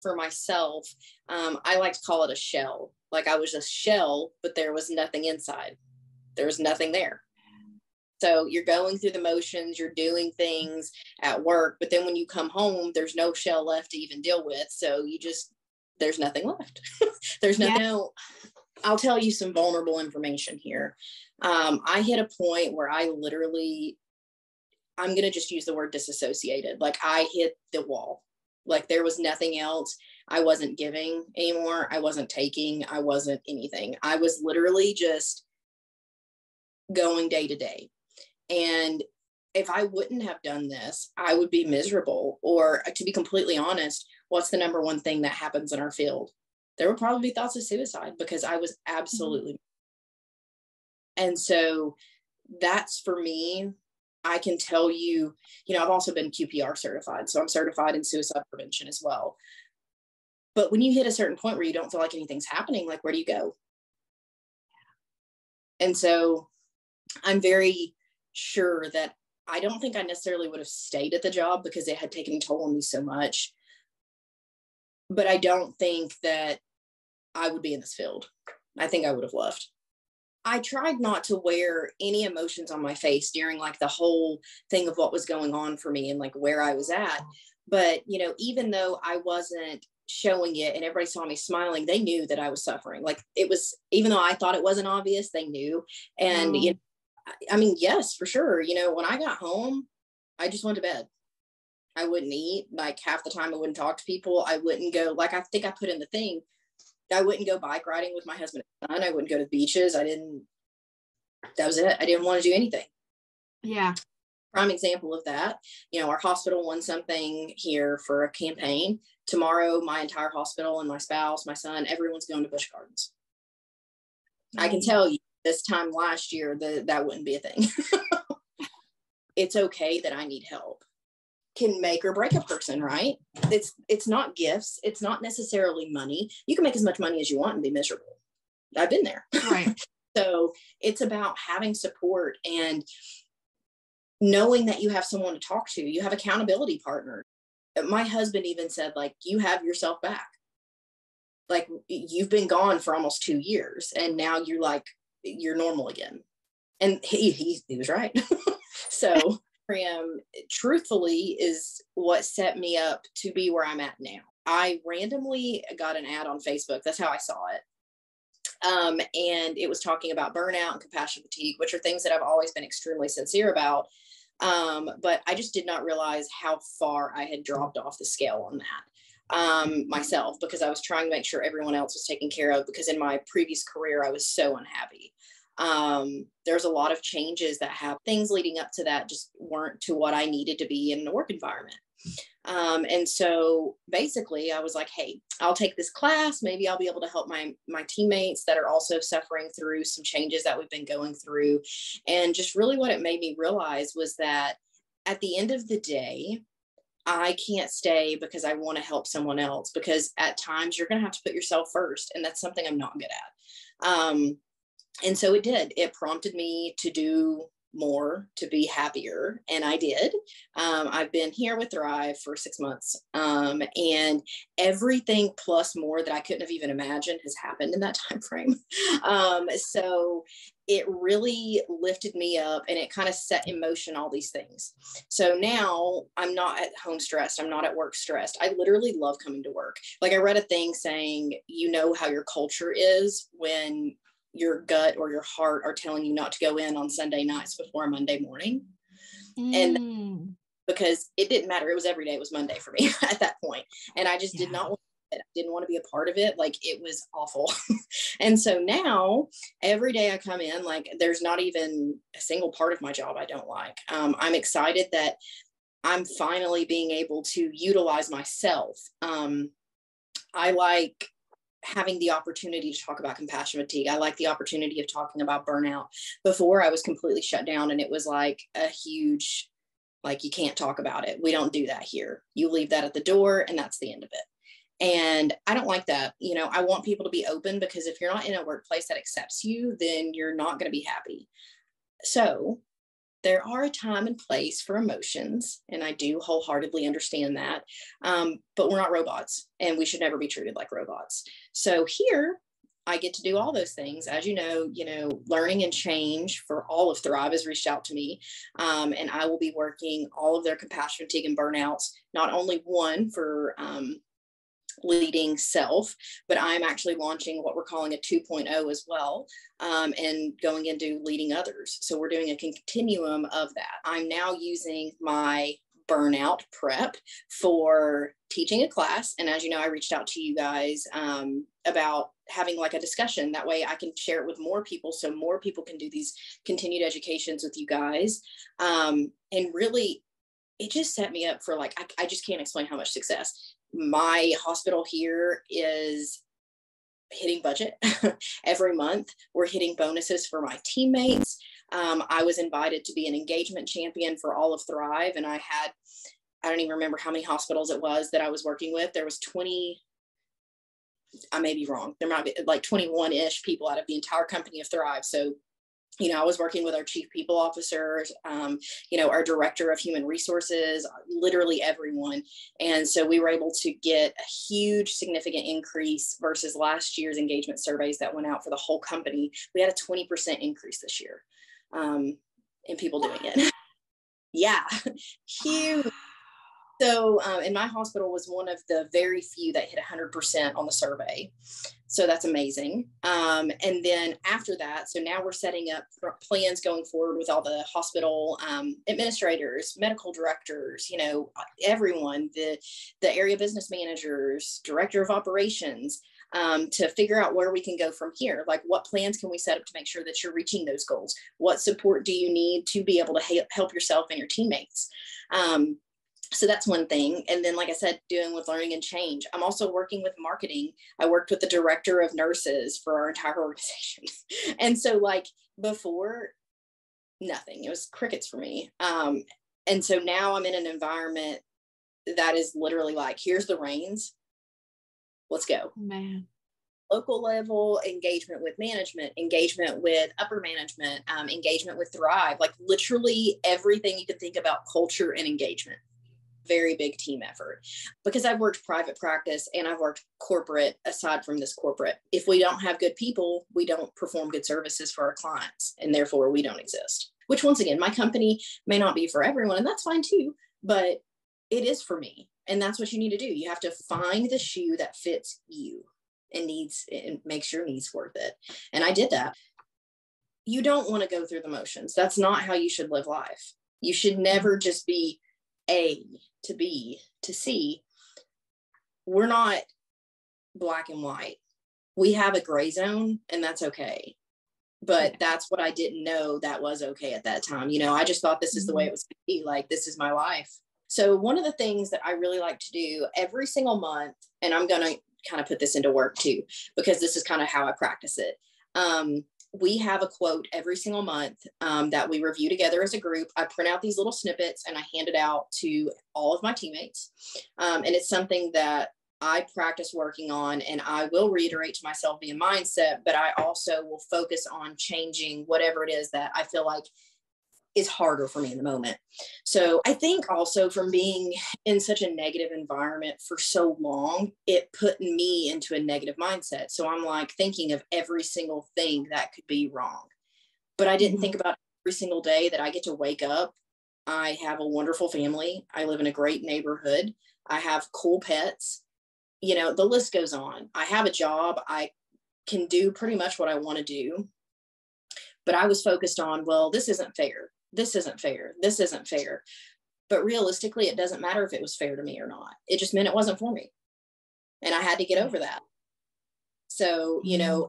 for myself, I like to call it a shell. Like I was a shell, but there was nothing inside. There was nothing there. So you're going through the motions, you're doing things at work, but then when you come home, there's no shell left to even deal with. So there's nothing left. There's nothing. Yeah. I'll tell you some vulnerable information here. I hit a point where I'm going to just use the word disassociated. Like I hit the wall. Like there was nothing else. I wasn't giving anymore. I wasn't taking. I wasn't anything. I was literally just going day to day. And if I wouldn't have done this, I would be miserable. Or to be completely honest, what's the number one thing that happens in our field? There would probably be thoughts of suicide because I was absolutely. Mm-hmm. And so that's for me. I can tell you, I've also been QPR certified. So I'm certified in suicide prevention as well. But when you hit a certain point where you don't feel like anything's happening, like where do you go? And so I'm very sure that I don't think I necessarily would have stayed at the job because it had taken a toll on me so much. But I don't think that I would be in this field. I think I would have left. I tried not to wear any emotions on my face during like the whole thing of what was going on for me and like where I was at. But, even though I wasn't showing it and everybody saw me smiling, they knew that I was suffering. Like it was, even though I thought it wasn't obvious, they knew. And, yes, for sure. When I got home, I just went to bed. I wouldn't eat. Like half the time I wouldn't talk to people. I wouldn't go, like I think I put in the thing, I wouldn't go bike riding with my husband and son. I wouldn't go to the beaches. That was it. I didn't want to do anything. Yeah. Prime example of that, our hospital won something here for a campaign. Tomorrow, my entire hospital and my spouse, my son, everyone's going to Busch Gardens. Mm-hmm. I can tell you this time last year that wouldn't be a thing. It's okay that I need help. Can make or break a person, right? It's not gifts. It's not necessarily money. You can make as much money as you want and be miserable. I've been there. Right. So it's about having support and knowing that you have someone to talk to. You have accountability partners. My husband even said, like, you have yourself back. Like you've been gone for almost 2 years and now you're normal again. And he was right. So truthfully is what set me up to be where I'm at now. I randomly got an ad on Facebook. That's how I saw it. And it was talking about burnout and compassion fatigue, which are things that I've always been extremely sincere about. But I just did not realize how far I had dropped off the scale on that myself, because I was trying to make sure everyone else was taken care of, because in my previous career, I was so unhappy. There's a lot of changes that happened. Things leading up to that just weren't to what I needed to be in the work environment. And so basically I was like, hey, I'll take this class. Maybe I'll be able to help my teammates that are also suffering through some changes that we've been going through. And just really what it made me realize was that at the end of the day, I can't stay because I want to help someone else, because at times you're going to have to put yourself first. And that's something I'm not good at. And so it prompted me to do more, to be happier. And I did. I've been here with Thrive for 6 months. And everything plus more that I couldn't have even imagined has happened in that time frame. So it really lifted me up and it kind of set in motion all these things. So now I'm not at home stressed. I'm not at work stressed. I literally love coming to work. Like I read a thing saying, how your culture is when your gut or your heart are telling you not to go in on Sunday nights before a Monday morning. And because it didn't matter. It was every day. It was Monday for me at that point. And I just did not want it. I didn't want to be a part of it. Like it was awful. And so now every day I come in, like there's not even a single part of my job I don't like. I'm excited that I'm finally being able to utilize myself. I like having the opportunity to talk about compassion fatigue. I like the opportunity of talking about burnout. Before I was completely shut down and it was like a huge, like, you can't talk about it. We don't do that here. You leave that at the door and that's the end of it. And I don't like that. I want people to be open, because if you're not in a workplace that accepts you, then you're not going to be happy. So There are a time and place for emotions, and I do wholeheartedly understand that. But we're not robots, and we should never be treated like robots. So here, I get to do all those things. As learning and change for all of Thrive has reached out to me, and I will be working all of their compassion, fatigue, and burnouts. Not only one for leading self, but I'm actually launching what we're calling a 2.0 as well, and going into leading others. So we're doing a continuum of that. I'm now using my burnout prep for teaching a class. And as you know, I reached out to you guys about having like a discussion. That way I can share it with more people, so more people can do these continued educations with you guys. And really, it just set me up for like, I just can't explain how much success. My hospital here is hitting budget every month. We're hitting bonuses for my teammates. I was invited to be an engagement champion for all of Thrive. And I don't even remember how many hospitals it was that I was working with. There was 20, I may be wrong. There might be like 21-ish people out of the entire company of Thrive. So I was working with our chief people officers, our director of human resources, literally everyone. And so we were able to get a huge, significant increase versus last year's engagement surveys that went out for the whole company. We had a 20% increase this year in people doing it. Yeah, huge. So, and my hospital was one of the very few that hit 100% on the survey. So that's amazing. And then after that, so now we're setting up plans going forward with all the hospital administrators, medical directors, everyone, the area business managers, director of operations, to figure out where we can go from here. Like, what plans can we set up to make sure that you're reaching those goals? What support do you need to be able to help yourself and your teammates? So that's one thing. And then, like I said, doing with learning and change. I'm also working with marketing. I worked with the director of nurses for our entire organization. And so like before, nothing. It was crickets for me. And so now I'm in an environment that is literally like, here's the reins. Let's go. Man. Local level engagement with management, engagement with upper management, engagement with Thrive, like literally everything you could think about culture and engagement. Very big team effort, because I've worked private practice and I've worked corporate. Aside from this corporate, if we don't have good people, we don't perform good services for our clients, and therefore we don't exist. Which, once again, my company may not be for everyone, and that's fine too, but it is for me. And that's what you need to do. You have to find the shoe that fits you and makes your needs worth it. And I did that. You don't want to go through the motions. That's not how you should live life. You should never just be A to B to C. We're not black and white. We have a gray zone, and that's okay. But that's what I didn't know that was okay at that time. I just thought this is the way it was going to be. Like, this is my life. So one of the things that I really like to do every single month, and I'm going to kind of put this into work too, because this is kind of how I practice it. We have a quote every single month that we review together as a group. I print out these little snippets and I hand it out to all of my teammates. And it's something that I practice working on, and I will reiterate to myself via mindset, but I also will focus on changing whatever it is that I feel like is harder for me in the moment. So I think also from being in such a negative environment for so long, it put me into a negative mindset. So I'm like thinking of every single thing that could be wrong. But I didn't think about every single day that I get to wake up. I have a wonderful family. I live in a great neighborhood. I have cool pets. The list goes on. I have a job. I can do pretty much what I want to do. But I was focused on, well, this isn't fair. This isn't fair. This isn't fair. But realistically, it doesn't matter if it was fair to me or not. It just meant it wasn't for me. And I had to get over that. So,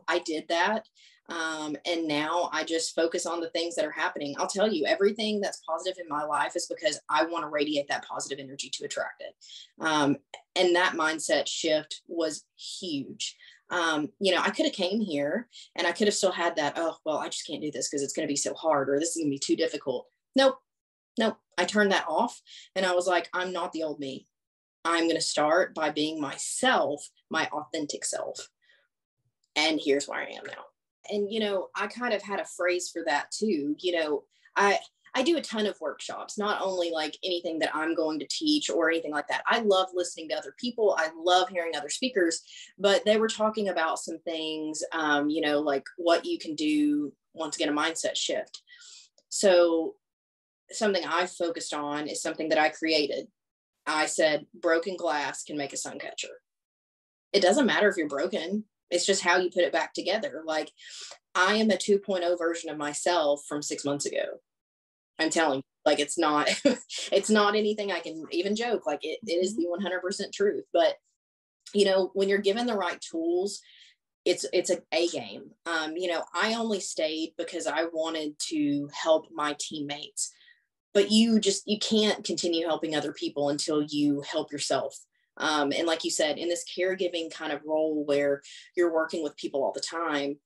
I did that. And now I just focus on the things that are happening. I'll tell you, everything that's positive in my life is because I want to radiate that positive energy to attract it. And that mindset shift was huge. I could have came here and I could have still had that, oh, well, I just can't do this because it's going to be so hard, or this is going to be too difficult. Nope. I turned that off and I was like, I'm not the old me. I'm going to start by being myself, my authentic self. And here's where I am now. And, I kind of had a phrase for that too. I do a ton of workshops, not only like anything that I'm going to teach or anything like that. I love listening to other people. I love hearing other speakers, but they were talking about some things, like what you can do, once again, a mindset shift. So something I focused on is something that I created. I said, broken glass can make a sun catcher. It doesn't matter if you're broken. It's just how you put it back together. Like, I am a 2.0 version of myself from 6 months ago. I'm telling you, like, it's not, it's not anything I can even joke. Like, it is the 100% truth. But, when you're given the right tools, it's a game. I only stayed because I wanted to help my teammates, but you can't continue helping other people until you help yourself. And like you said, in this caregiving kind of role where you're working with people all the time,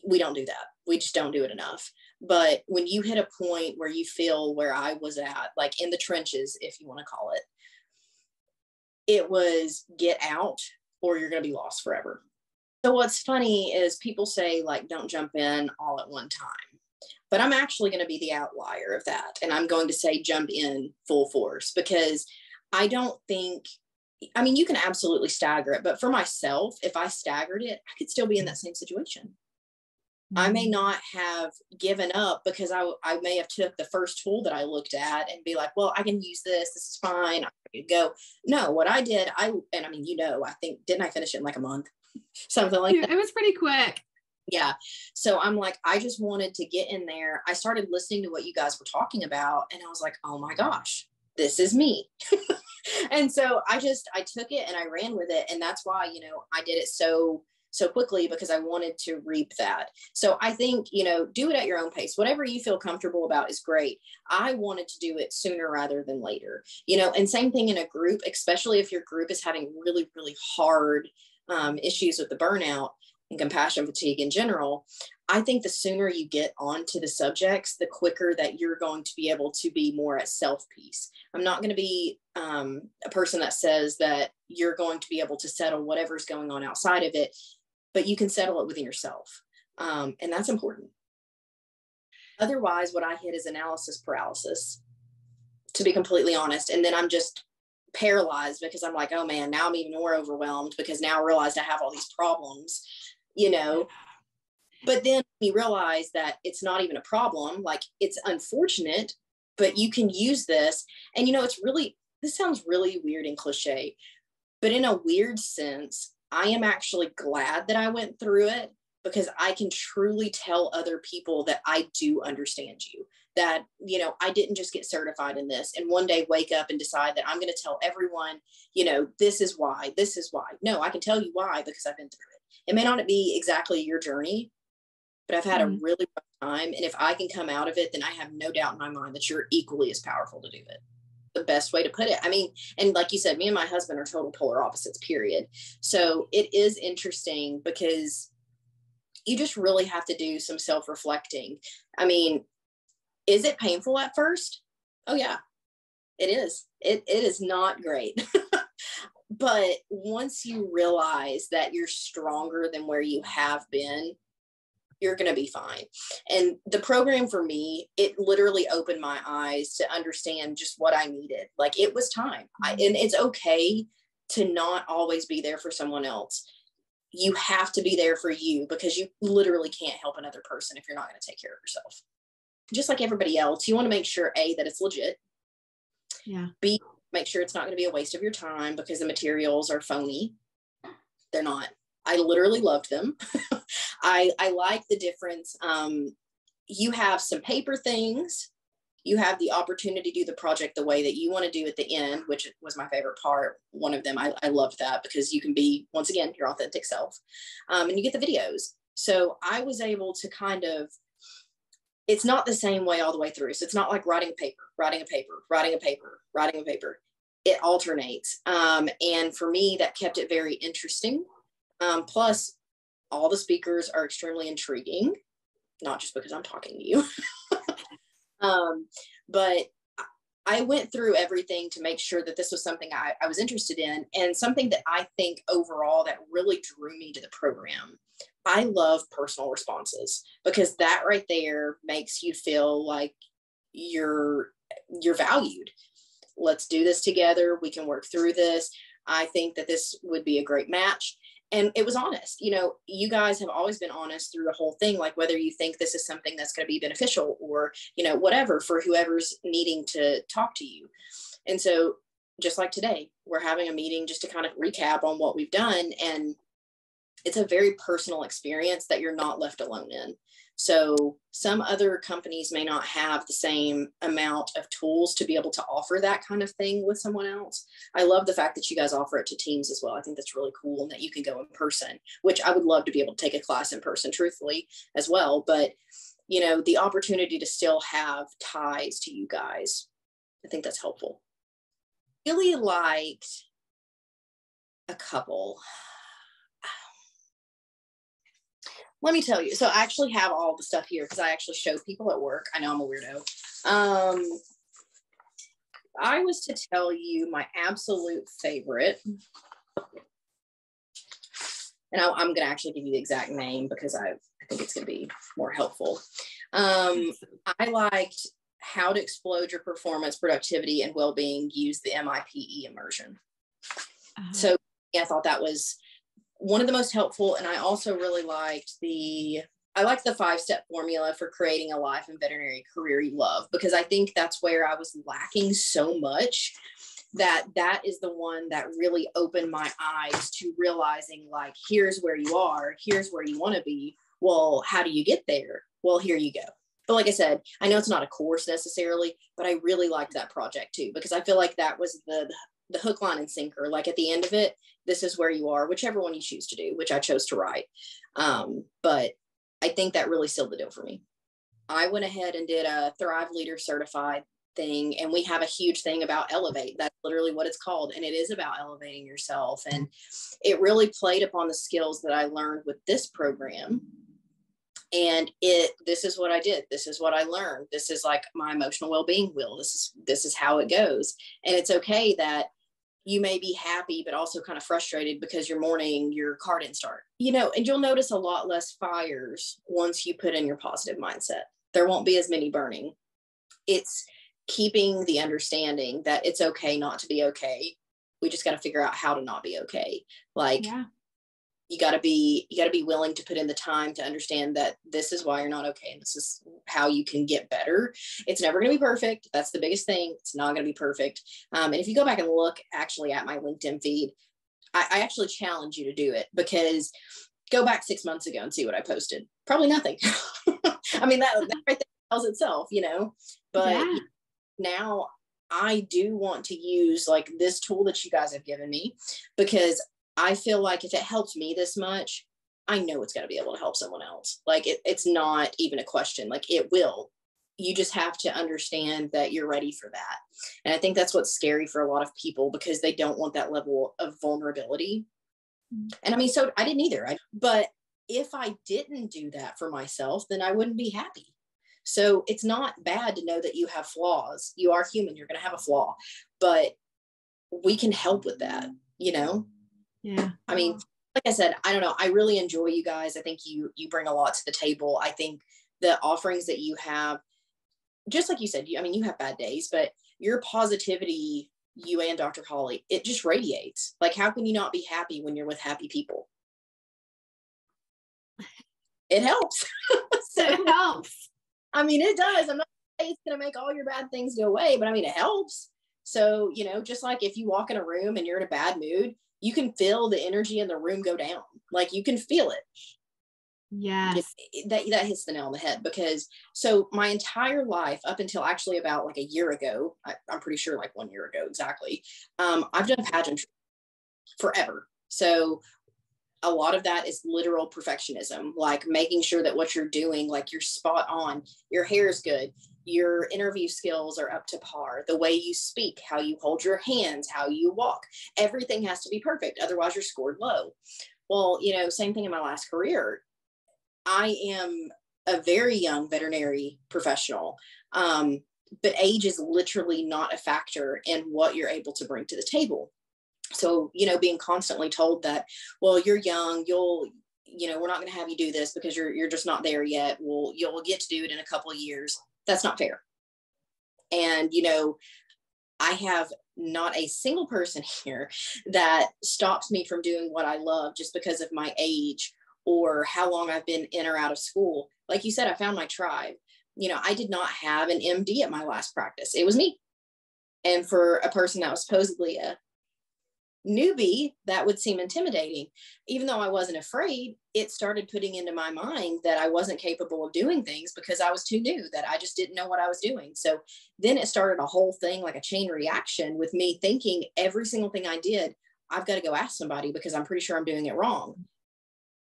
we don't do that. We just don't do it enough. But when you hit a point where you feel where I was at, like in the trenches, if you want to call it, it was get out or you're going to be lost forever. So what's funny is people say, like, don't jump in all at one time. But I'm actually going to be the outlier of that. And I'm going to say jump in full force, because I don't think, you can absolutely stagger it. But for myself, if I staggered it, I could still be in that same situation. I may not have given up because I may have took the first tool that I looked at and be like, well, I can use this. This is fine. I'm ready to go. No, what I did, I think, didn't I finish it in like a month? Something like that. It was pretty quick. Yeah. So I'm like, I just wanted to get in there. I started listening to what you guys were talking about, and I was like, oh my gosh, this is me. And so I took it and I ran with it. And that's why, I did it so quickly, because I wanted to reap that. So I think, do it at your own pace. Whatever you feel comfortable about is great. I wanted to do it sooner rather than later, and same thing in a group, especially if your group is having really, really hard issues with the burnout and compassion fatigue in general. I think the sooner you get onto the subjects, the quicker that you're going to be able to be more at self-peace. I'm not going to be a person that says that you're going to be able to settle whatever's going on outside of it, but you can settle it within yourself. And that's important. Otherwise, what I hit is analysis paralysis, to be completely honest. And then I'm just paralyzed because I'm like, oh man, now I'm even more overwhelmed because now I realized I have all these problems, But then you realize that it's not even a problem. Like, it's unfortunate, but you can use this. And, this sounds really weird and cliche, but in a weird sense, I am actually glad that I went through it, because I can truly tell other people that I do understand you, that, I didn't just get certified in this and one day wake up and decide that I'm going to tell everyone, this is why. No, I can tell you why, because I've been through it. It may not be exactly your journey, but I've had a really rough time. And if I can come out of it, then I have no doubt in my mind that you're equally as powerful to do it. The best way to put it. And like you said, me and my husband are total polar opposites, period. So it is interesting because you just really have to do some self-reflecting. Is it painful at first? Oh yeah, it is. It is not great. But once you realize that you're stronger than where you have been, you're going to be fine. And the program for me, it literally opened my eyes to understand just what I needed. Like, it was time. And it's okay to not always be there for someone else. You have to be there for you, because you literally can't help another person if you're not going to take care of yourself. Just like everybody else, you want to make sure, A, that it's legit. Yeah. B, make sure it's not going to be a waste of your time, because the materials are phony. They're not. I literally loved them. I like the difference. You have some paper things. You have the opportunity to do the project the way that you want to do at the end, which was my favorite part. One of them, I loved that, because you can be, once again, your authentic self. And you get the videos. So I was able to kind of, it's not the same way all the way through. So it's not like writing a paper. It alternates. And for me, that kept it very interesting. Plus, all the speakers are extremely intriguing, not just because I'm talking to you. But I went through everything to make sure that this was something I was interested in, and something that I think overall that really drew me to the program. I love personal responses, because that right there makes you feel like you're valued. Let's do this together. We can work through this. I think that this would be a great match. And it was honest. You guys have always been honest through the whole thing, like whether you think this is something that's going to be beneficial or, whatever for whoever's needing to talk to you. And so just like today, we're having a meeting just to kind of recap on what we've done. And it's a very personal experience that you're not left alone in. So some other companies may not have the same amount of tools to be able to offer that kind of thing with someone else. I love the fact that you guys offer it to teams as well. I think that's really cool, and that you can go in person, which I would love to be able to take a class in person, truthfully, as well. But, the opportunity to still have ties to you guys, I think that's helpful. Really liked a couple. Let me tell you. So I actually have all the stuff here because I actually show people at work. I know I'm a weirdo. I was to tell you my absolute favorite, and I'm going to actually give you the exact name because I think it's going to be more helpful. I liked How to Explode Your Performance, Productivity, and Wellbeing, Use the MIPE Immersion. So I thought that was one of the most helpful. And I also really liked the 5-step formula for creating a life and veterinary career you love, because I think that's where I was lacking so much. That is the one that really opened my eyes to realizing, like, here's where you are, here's where you want to be. Well, how do you get there? Well, here you go. But like I said, I know it's not a course necessarily, but I really liked that project too, because I feel like that was the hook, line, and sinker. Like at the end of it, this is where you are, whichever one you choose to do, which I chose to write. But I think that really sealed the deal for me. I went ahead and did a Thrive Leader Certified thing, and we have a huge thing about Elevate. That's literally what it's called. And it is about elevating yourself. And it really played upon the skills that I learned with this program. And this is what I did. This is what I learned. This is like my emotional well-being wheel. This is how it goes. And it's okay that you may be happy, but also kind of frustrated because your car didn't start, and you'll notice a lot less fires once you put in your positive mindset. There won't be as many burning. It's keeping the understanding that it's okay not to be okay. We just got to figure out how to not be okay. You got to be willing to put in the time to understand that this is why you're not okay. And this is how you can get better. It's never going to be perfect. That's the biggest thing. It's not going to be perfect. And if you go back and look actually at my LinkedIn feed, I actually challenge you to do it, because go back 6 months ago and see what I posted. Probably nothing. I mean, that right there tells itself, but now I do want to use like this tool that you guys have given me, because I feel like if it helps me this much, I know it's going to be able to help someone else. Like it's not even a question. Like it will. You just have to understand that you're ready for that. And I think that's what's scary for a lot of people, because they don't want that level of vulnerability. And I mean, so I didn't either. But if I didn't do that for myself, then I wouldn't be happy. So it's not bad to know that you have flaws. You are human. You're going to have a flaw, but we can help with that, Yeah. I mean, like I said, I don't know. I really enjoy you guys. I think you bring a lot to the table. I think the offerings that you have, just like you said, you have bad days, but your positivity, you and Dr. Holly, it just radiates. Like, how can you not be happy when you're with happy people? It helps. It helps. I mean, it does. I'm not saying it's going to make all your bad things go away, but I mean, it helps. So, just like if you walk in a room and you're in a bad mood, you can feel the energy in the room go down. Like you can feel it. Yes. That hits the nail on the head, because so my entire life up until actually about like a year ago, I'm pretty sure like 1 year ago exactly, I've done pageantry forever. So a lot of that is literal perfectionism, like making sure that what you're doing, like you're spot on, your hair is good, your interview skills are up to par, the way you speak, how you hold your hands, how you walk, everything has to be perfect. Otherwise you're scored low. Well, same thing in my last career. I am a very young veterinary professional, but age is literally not a factor in what you're able to bring to the table. So, being constantly told that, well, you're young, we're not going to have you do this because you're just not there yet. Well, you'll get to do it in a couple of years. That's not fair. And, you know, I have not a single person here that stops me from doing what I love just because of my age or how long I've been in or out of school. Like you said, I found my tribe. You know, I did not have an MD at my last practice. It was me. And for a person that was supposedly a newbie, that would seem intimidating. Even though I wasn't afraid, it started putting into my mind that I wasn't capable of doing things because I was too new, that I just didn't know what I was doing. So then it started a whole thing, like a chain reaction, with me thinking every single thing I did, I've got to go ask somebody because I'm pretty sure I'm doing it wrong.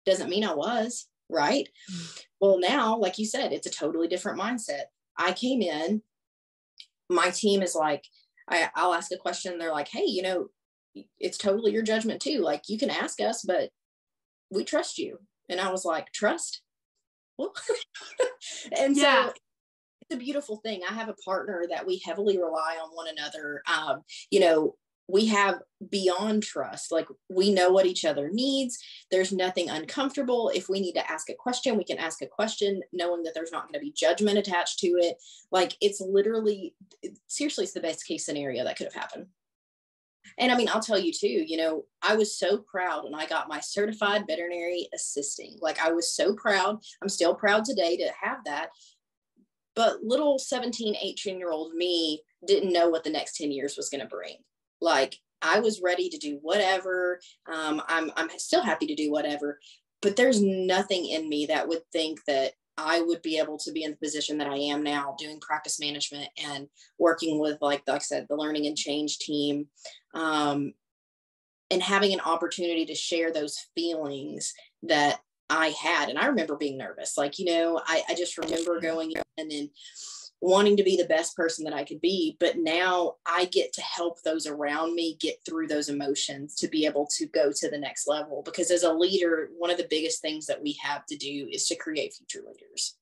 Doesn't mean I was, right? Well, now, like you said, it's a totally different mindset. I came in, my team is like, I'll ask a question. They're like, hey, you know, it's totally your judgment too. Like, you can ask us, but we trust you. And I was like, trust? Well, and so it's a beautiful thing. I have a partner that we heavily rely on one another. You know, we have beyond trust. Like, we know what each other needs. There's nothing uncomfortable. If we need to ask a question, we can ask a question, knowing that there's not going to be judgment attached to it. Like, it's literally, seriously, it's the best case scenario that could have happened. And I mean, I'll tell you too, you know, I was so proud when I got my certified veterinary assisting. Like, I was so proud. I'm still proud today to have that. But little 17, 18-year-old me didn't know what the next 10 years was going to bring. Like, I was ready to do whatever. I'm still happy to do whatever, but there's nothing in me that would think that I would be able to be in the position that I am now, doing practice management and working with, like I said, the learning and change team, and having an opportunity to share those feelings that I had. And I remember being nervous. Like, you know, I just remember going in and wanting to be the best person that I could be. But now I get to help those around me get through those emotions to be able to go to the next level. Because as a leader, one of the biggest things that we have to do is to create future leaders.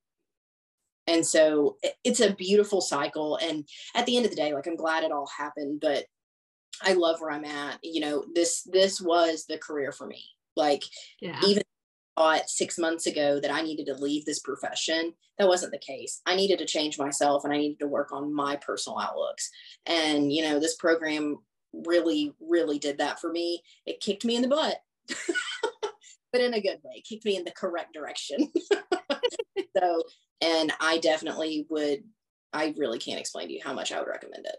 And so it's a beautiful cycle. And at the end of the day, like, I'm glad it all happened, but I love where I'm at. You know, this was the career for me. Like, even thought 6 months ago that I needed to leave this profession, that wasn't the case. I needed to change myself and I needed to work on my personal outlooks. And, you know, this program really, really did that for me. It kicked me in the butt, but in a good way. It kicked me in the correct direction. So, and I definitely would, I really can't explain to you how much I would recommend it.